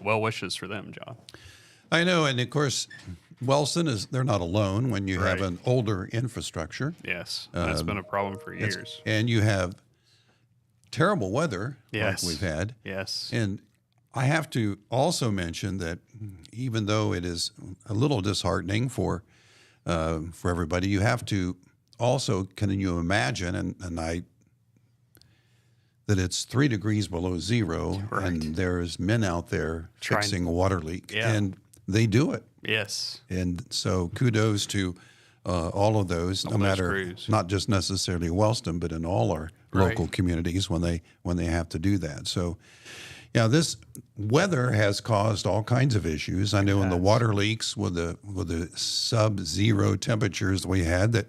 well wishes for them, John. I know, and of course, Wellston they're not alone when you have an older infrastructure. Yes, that's been a problem for years. And you have terrible weather like we've had. Yes. And I have to also mention that even though it is a little disheartening for everybody, you have to also, can you imagine, that it's 3 degrees below zero, and there's men out there fixing a water leak, and they do it. Yes. And so kudos to all of those, no matter crews. Not just necessarily Wellston, but in all our local communities when they have to do that. So, yeah, this weather has caused all kinds of issues. I know in the water leaks with the sub-zero temperatures we had, that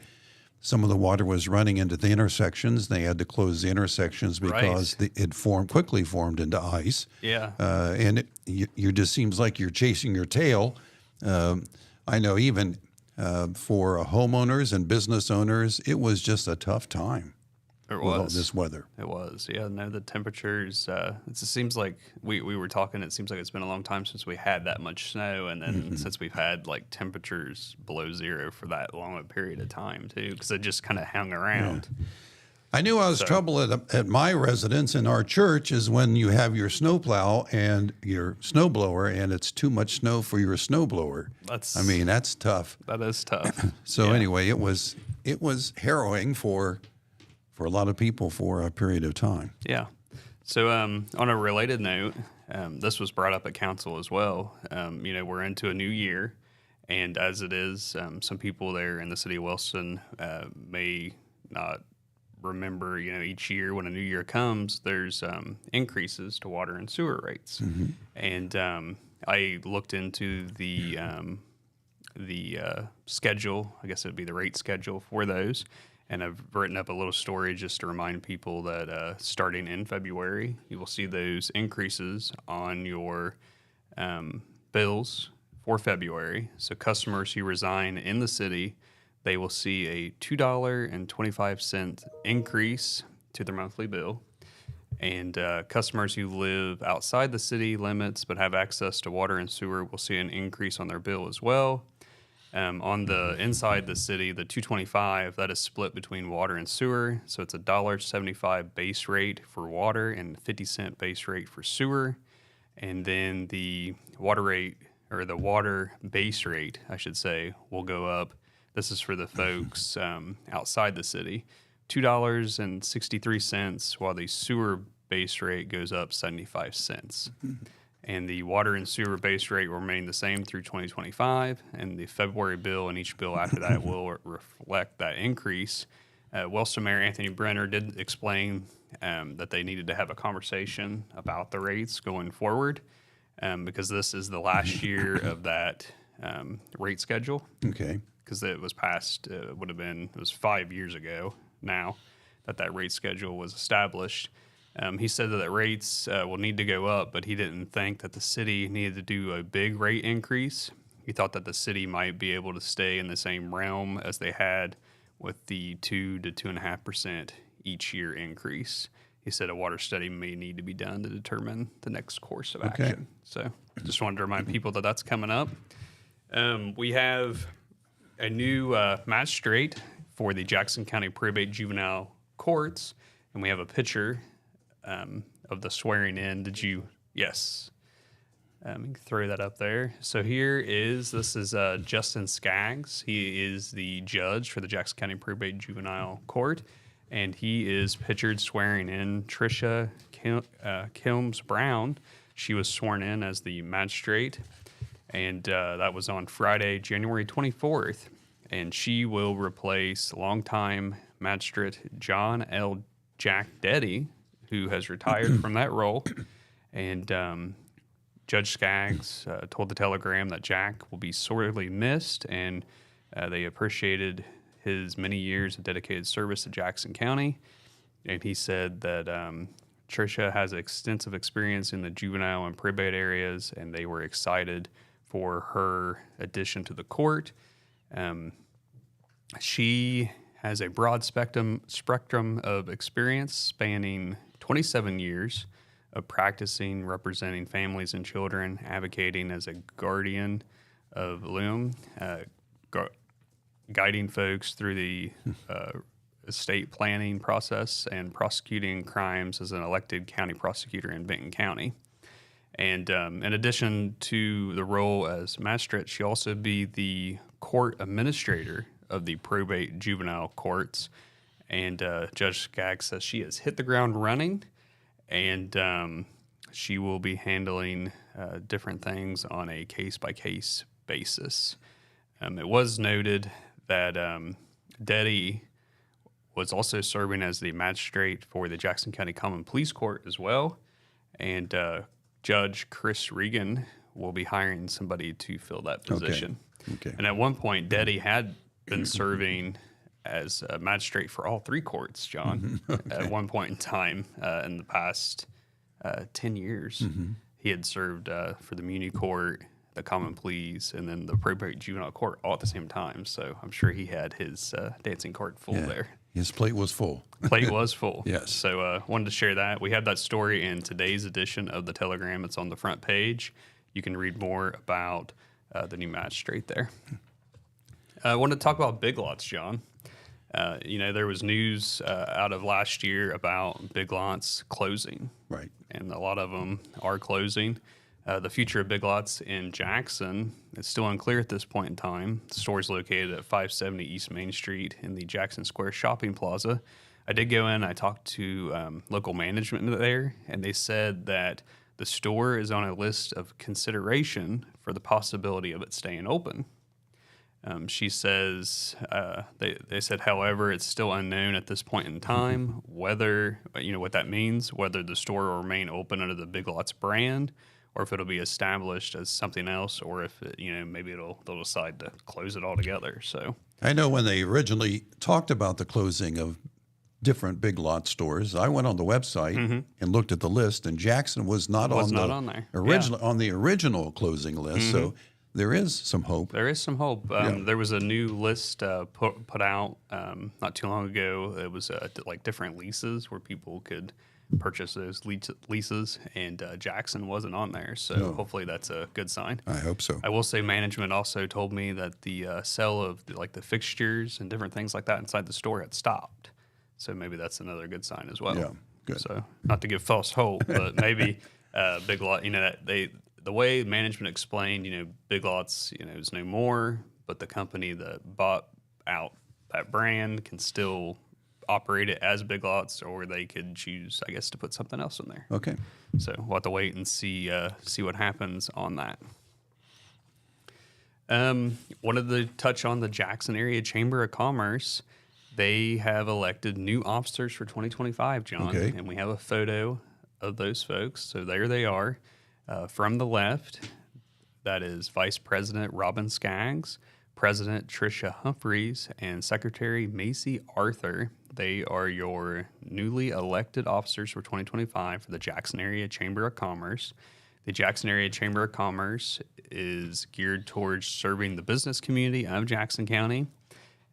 some of the water was running into the intersections. They had to close the intersections because it quickly formed into ice. Yeah. And you just seems like you're chasing your tail. I know even for homeowners and business owners, it was just a tough time. It with all was. this weather. It was. Yeah, no, the temperatures, it seems like we were talking, it seems like it's been a long time since we had that much snow, and then since we've had like temperatures below zero for that long a period of time too, because it just kind of hung around. Yeah. I knew I was trouble at my residence in our church is when you have your snowplow and your snowblower, and it's too much snow for your snowblower. That's tough. That is tough. So anyway, it was harrowing for a lot of people for a period of time. Yeah. So on a related note, this was brought up at council as well. We're into a new year, and as it is, some people there in the city of Wilson may not remember, each year when a new year comes, there's increases to water and sewer rates. And I looked into the schedule, I guess it would be the rate schedule for those. And I've written up a little story just to remind people that starting in February, you will see those increases on your bills for February. So customers who reside in the city, they will see a $2.25 increase to their monthly bill. And customers who live outside the city limits but have access to water and sewer will see an increase on their bill as well. On the inside the city, the $2.25, that is split between water and sewer. So it's a $1.75 base rate for water and 50-cent base rate for sewer. And then the water rate, or the water base rate, I should say, will go up. This is for the folks outside the city, $2.63, while the sewer base rate goes up 75 cents. And the water and sewer base rate will remain the same through 2025, and the February bill and each bill after that will reflect that increase. Wilson Mayor Anthony Brenner did explain that they needed to have a conversation about the rates going forward because this is the last year of that rate schedule. Okay. Because it was passed, it was 5 years ago now that rate schedule was established. He said that rates will need to go up, but he didn't think that the city needed to do a big rate increase. He thought that the city might be able to stay in the same realm as they had with the 2 to 2.5% each year increase. He said a water study may need to be done to determine the next course of action. So just wanted to remind people that that's coming up. We have a new magistrate for the Jackson County Probate Juvenile Courts, and we have a picture of the swearing in. Yes. You can throw that up there. So this is Justin Skaggs. He is the judge for the Jackson County Probate Juvenile Court, and he is pictured swearing in Tricia Kilms Brown. She was sworn in as the magistrate, and that was on Friday, January 24th, and she will replace longtime magistrate John L. Jack Deddy, who has retired from that role. And Judge Skaggs told the Telegram that Jack will be sorely missed, and they appreciated his many years of dedicated service to Jackson County. And he said that Tricia has extensive experience in the juvenile and probate areas, and they were excited for her addition to the court. She has a broad spectrum of experience spanning 27 years of practicing, representing families and children, advocating as a guardian of LUM, guiding folks through the estate planning process, and prosecuting crimes as an elected county prosecutor in Benton County. And in addition to the role as magistrate, she'll also be the court administrator of the probate juvenile courts. And Judge Skaggs says she has hit the ground running, and she will be handling different things on a case-by-case basis. It was noted that Deddy was also serving as the magistrate for the Jackson County Common Pleas Court as well, and Judge Chris Regan will be hiring somebody to fill that position. Okay. And at one point, Deddy had been serving as a magistrate for all three courts, John, at one point in time in the past 10 years. He had served for the Muni Court, the Common Pleas, and then the Probate Juvenile Court all at the same time. So I'm sure he had his dancing card full there. His plate was full. Plate was full. Yes. So wanted to share that. We have that story in today's edition of the Telegram. It's on the front page. You can read more about the new magistrate there. I wanted to talk about Big Lots, John. There was news out of last year about Big Lots closing. Right. And a lot of them are closing. The future of Big Lots in Jackson is still unclear at this point in time. The store is located at 570 East Main Street in the Jackson Square Shopping Plaza. I did go in, I talked to local management there, and they said that the store is on a list of consideration for the possibility of it staying open. She says, they said, however, it's still unknown at this point in time whether, what that means, whether the store will remain open under the Big Lots brand or if it'll be established as something else, or if, maybe they'll decide to close it altogether. So I know when they originally talked about the closing of different Big Lot stores, I went on the website and looked at the list, and Jackson was not on the original closing list. So there is some hope. There is some hope. There was a new list put out not too long ago. It was like different leases where people could purchase those leases, and Jackson wasn't on there. So hopefully that's a good sign. I hope so. I will say management also told me that the sale of the fixtures and different things like that inside the store had stopped. So maybe that's another good sign as well. Yeah, good. So not to give false hope, but maybe Big Lot, the way management explained, Big Lots, is no more, but the company that bought out that brand can still operate it as Big Lots, or they could choose, I guess, to put something else in there. Okay. So we'll have to wait and see what happens on that. Wanted to touch on the Jackson Area Chamber of Commerce. They have elected new officers for 2025, John. Okay. And we have a photo of those folks. So there they are. From the left, that is Vice President Robin Skaggs, President Tricia Humphreys, and Secretary Macy Arthur. They are your newly elected officers for 2025 for the Jackson Area Chamber of Commerce. The Jackson Area Chamber of Commerce is geared towards serving the business community of Jackson County.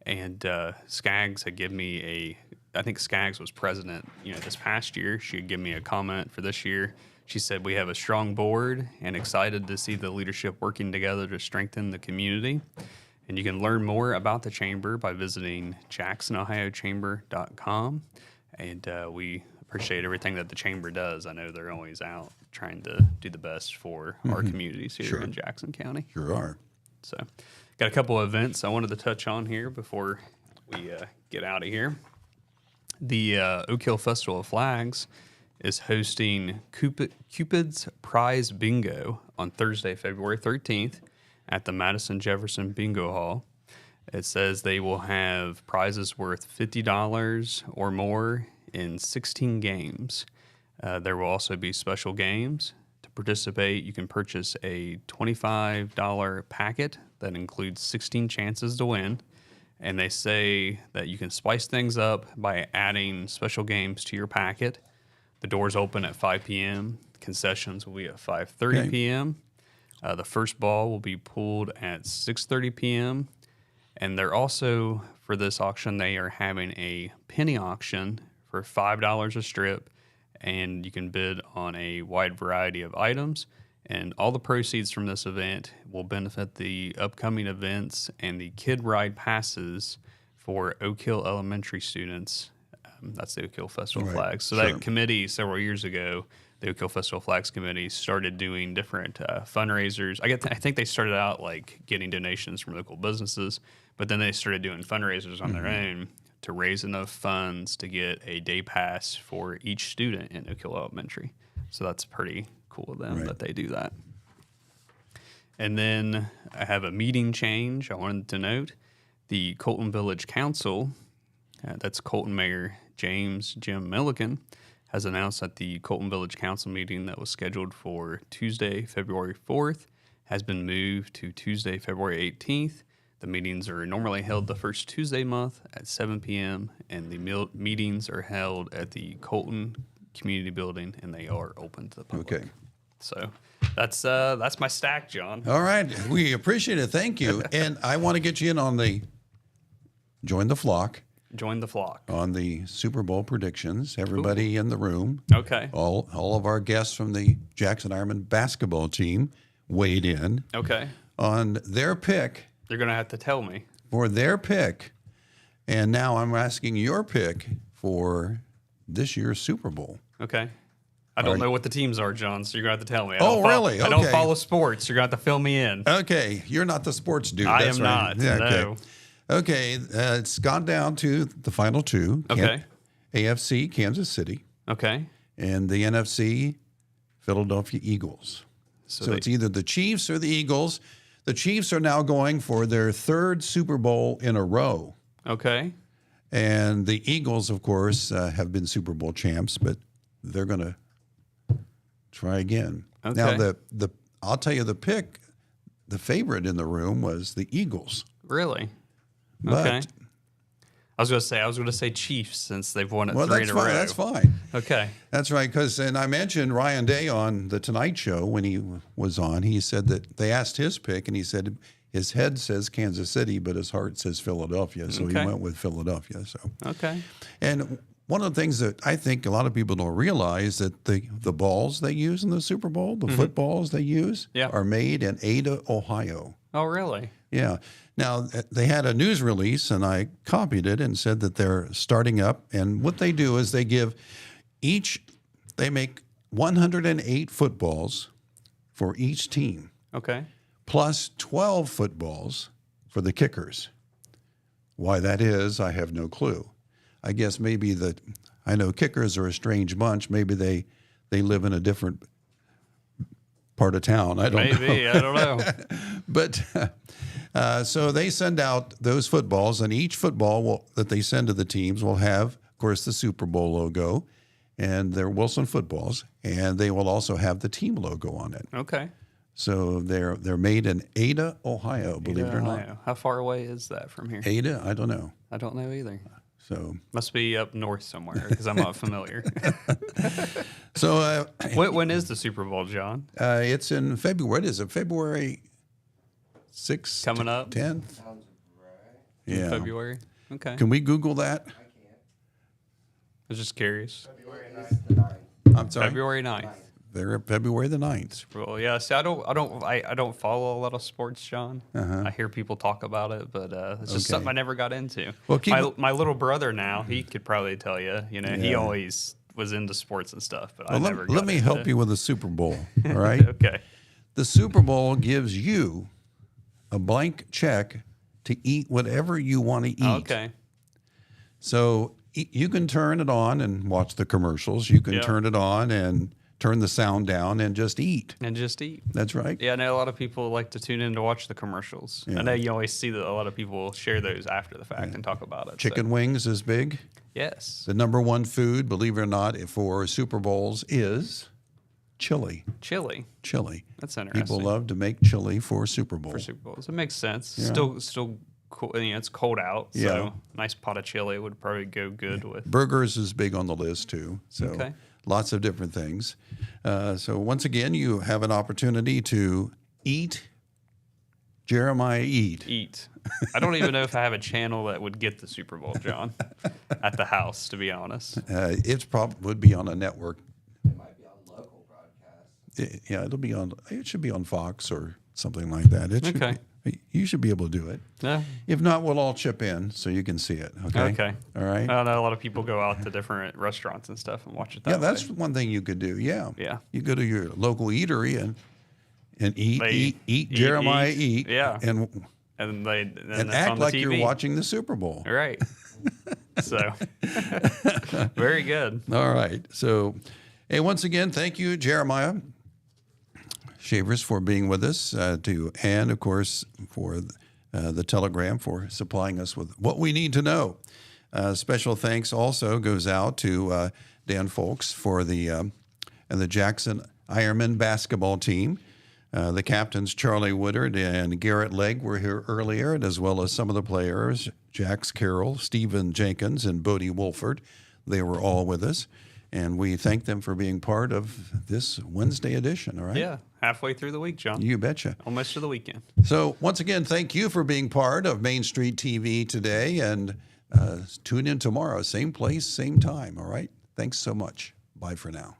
And Skaggs had given me I think Skaggs was president, this past year. She had given me a comment for this year. She said, we have a strong board and excited to see the leadership working together to strengthen the community. And you can learn more about the chamber by visiting jacksonohiochamber.com. And we appreciate everything that the chamber does. I know they're always out trying to do the best for our communities here in Jackson County. Sure are. So got a couple of events I wanted to touch on here before we get out of here. The Oak Hill Festival of Flags is hosting Cupid's Prize Bingo on Thursday, February 13th at the Madison Jefferson Bingo Hall. It says they will have prizes worth $50 or more in 16 games. There will also be special games. To participate, you can purchase a $25 packet that includes 16 chances to win. And they say that you can spice things up by adding special games to your packet. The doors open at 5 p.m. Concessions will be at 5:30 p.m. The first ball will be pulled at 6:30 p.m. And they're also, for this auction, they are having a penny auction for $5 a strip, and you can bid on a wide variety of items. And all the proceeds from this event will benefit the upcoming events and the Kid Ride passes for Oak Hill Elementary students. That's the Oak Hill Festival of Flags. So that committee several years ago, the Oak Hill Festival of Flags Committee, started doing different fundraisers. I think they started out like getting donations from local businesses, but then they started doing fundraisers on their own to raise enough funds to get a day pass for each student in Oak Hill Elementary. So that's pretty cool of them that they do that. And then I have a meeting change I wanted to note. The Colton Village Council, that's Colton Mayor Jim Milliken, has announced that the Colton Village Council meeting that was scheduled for Tuesday, February 4th, has been moved to Tuesday, February 18th. The meetings are normally held the first Tuesday month at 7 p.m., and the meetings are held at the Colton Community Building, and they are open to the public. Okay. So that's my stack, John. All right. We appreciate it. Thank you. And I want to get you in on the join the flock. Join the flock. on the Super Bowl predictions. Everybody in the room, Okay. all of our guests from the Jackson Ironman basketball team weighed in Okay. on their pick You're going to have to tell me. for their pick. And now I'm asking your pick for this year's Super Bowl. Okay. I don't Are- know what the teams are, John, so you're going to have to tell me. Really? I don't Okay. follow sports. You're going to have to fill me in. Okay, you're not the sports dude. I That's am right. not, Yeah, okay. no. Okay, it's gone down to the final two. Okay. AFC, Kansas City, Okay. and the NFC, Philadelphia Eagles. So it's either the Chiefs or the Eagles. The Chiefs are now going for their third Super Bowl in a row. Okay. And the Eagles, of course, have been Super Bowl champs, but they're going to try again. Now, Okay. the I'll tell you the pick, the favorite in the room was the Eagles. Really? But, Okay. I was going to say Chiefs since they've won it well, 3 that's in a row. fine. That's fine. Okay. That's right. And I mentioned Ryan Day on The Tonight Show when he was on. He said that they asked his pick, and he said his head says Kansas City, but his heart says Philadelphia. So he Okay. went with Philadelphia. So Okay. And one of the things that I think a lot of people don't realize that the balls they use in the Super Bowl, the footballs they use, Yeah. are made in Ada, Ohio. Oh, really? Yeah. Now, they had a news release, and I copied it and said that they're starting up. And what they do is they make 108 footballs for each team, Okay. plus 12 footballs for the kickers. Why that is, I have no clue. I guess maybe I know kickers are a strange bunch. Maybe they live in a different part of town. I don't know. Maybe. I don't know. But so they send out those footballs, and each football that they send to the teams will have, of course, the Super Bowl logo, and they're Wilson footballs, and they will also have the team logo on it. Okay. So they're made in Ada, Ohio, believe it or not. Ohio. How far away is that from here? Ada, I don't know. I don't know either. So Must be up north somewhere because I'm not familiar. so when is the Super Bowl, John? it's in February. What is it? February 6th? Coming up? 10th? In Yeah. February? Okay. Can we Google that? I was just curious. I'm sorry. February 9th. They're February the 9th. Super Bowl. Yeah. See, I don't follow a lot of sports, John. I hear people talk about it, but it's just Okay. something I never got into. Well, my little brother now, he could probably tell you. You know, he Yeah. always was into sports and stuff, but I Well, never. let got me into help it. you with the Super Bowl. All right. Okay. The Super Bowl gives you a blank check to eat whatever you want to eat. Okay. So you can turn it on and watch the commercials. You can Yeah. turn it on and turn the sound down and just eat. And just eat. That's right. Yeah, I know a lot of people like to tune in to watch the commercials. Yeah. I know you always see that a lot of people share those after the fact and talk about it. so- Chicken wings is big. Yes. The number one food, believe it or not, for Super Bowls is chili. Chili. Chili. That's interesting. People love to make chili for Super Bowl. For Super Bowls. It makes sense. Yeah. Still cool. You know, it's cold out, so Yeah. nice pot of chili would probably go good with. Burgers is big on the list too. So Okay. lots of different things. So once again, you have an opportunity to eat. Jeremiah, eat. Eat. I don't even know if I have a channel that would get the Super Bowl, John, at the house, to be honest. It's probably would be on a network. It might be on local broadcast. Yeah, it'll be on. It should be on Fox or something like that. It should Okay. You should be able to do it. Yeah. If not, we'll all chip in so you can see it. Okay. Okay. All right. I know a lot of people go out to different restaurants and stuff and watch it that Yeah, way. that's one thing you could do. Yeah. Yeah. You go to your local eatery and eat, They eat, Jeremiah, eat. Yeah. And And and it's act on the like TV. you're watching the Super Bowl. Right. So, very good. All right. So, hey, once again, thank you, Jeremiah Shavers, for being with us, and of course for the Telegram for supplying us with what we need to know. Special thanks also goes out to Dan Folks for the Jackson Ironman basketball team. The captains, Charlie Woodard and Garrett Legg, were here earlier, and as well as some of the players, Jax Carroll, Stephen Jenkins, and Bodie Wolford. They were all with us, and we thank them for being part of this Wednesday edition, all right? Yeah, halfway through the week, John. You betcha. Almost to the weekend. So once again, thank you for being part of Main Street TV today, and Tune in tomorrow, same place, same time. All right. Thanks so much. Bye for now.